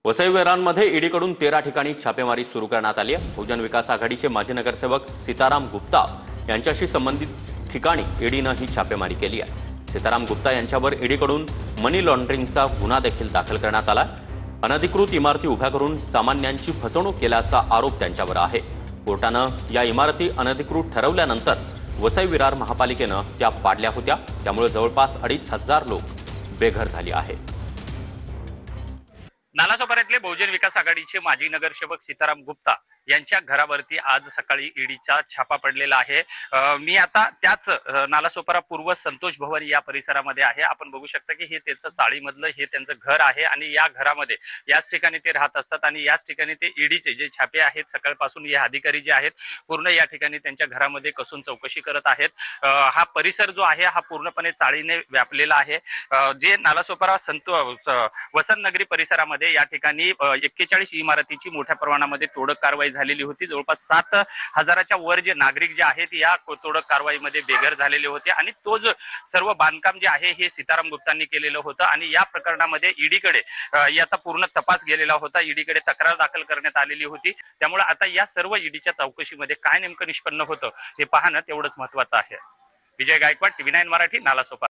वसई-वेरांमध्ये ईडीकडून 13 ठिकाणी छापेमारी सुरू करण्यात आली आहे। बहुजन विकास आघाडीचे माजी नगरसेवक सीताराम गुप्ता यांच्याशी संबंधित ठिकाणी ईडीनं ही छापेमारी केली आहे। सीताराम गुप्ता यांच्यावर ईडीकडून मनी लॉन्ड्रिंगचा गुन्हा देखील दाखल करण्यात आला आहे। अनधिकृत इमारती उभ्या करून सामान्यांची फसवणूक केल्याचा आरोप त्यांच्यावर आहे। कोर्टानं या इमारती अनधिकृत ठरवल्यानंतर वसई-विरार महापालिकेनं त्या पाडल्या होत्या, त्यामुळे जवळपास 2,500 लोक बेघर झाले आहेत। नालासोपाऱ्यातले बहुजन विकास आघाडीचे माजी नगरसेवक सीताराम गुप्ता यांच्या घरावरती आज सकाळी ईडीचा छापा पडलेला आहे। मी आता त्याच नालासोपारा पूर्व संतोष भवन या परिसरामध्ये आहे। आपण बघू शकता की हे त्यांचं चाळीमधलं हे त्यांचं घर आहे आणि या घरामध्ये याच ठिकाणी ते राहत असतात आणि याच ठिकाणी ते ईडीचे जे छापे आहेत सकाळपासून हे अधिकारी जे आहेत पूर्ण या ठिकाणी त्यांच्या घरामध्ये कसून चौकशी करत आहेत। हा परिसर जो आहे हा पूर्णपणे चाळीने व्यापलेला आहे। जे नालासोपारा वसंत नगरी परिसरामध्ये या ठिकाणी 41 इमारतीची मोठ्या प्रमाणामध्ये तोडक कारवाई झालेली होती। जवळपास 7,000च्या वर जे नागरिक जे आहेत या तोडक कारवाईमध्ये बेघर झालेले होते आणि तो जो सर्व बांधकाम जे आहे हे सीताराम गुप्तांनी केलेलं होतं आणि या प्रकरणामध्ये ईडीकडे याचा पूर्ण तपास गेलेला होता। ईडीकडे तक्रार दाखल करण्यात आलेली होती। त्यामुळे आता या सर्व ईडीच्या चौकशीमध्ये काय नेमकं निष्पन्न होतं हे पाहणं तेवढंच महत्त्वाचं आहे। विजय गायकवाड, TV9 मराठी, नालासोपारा।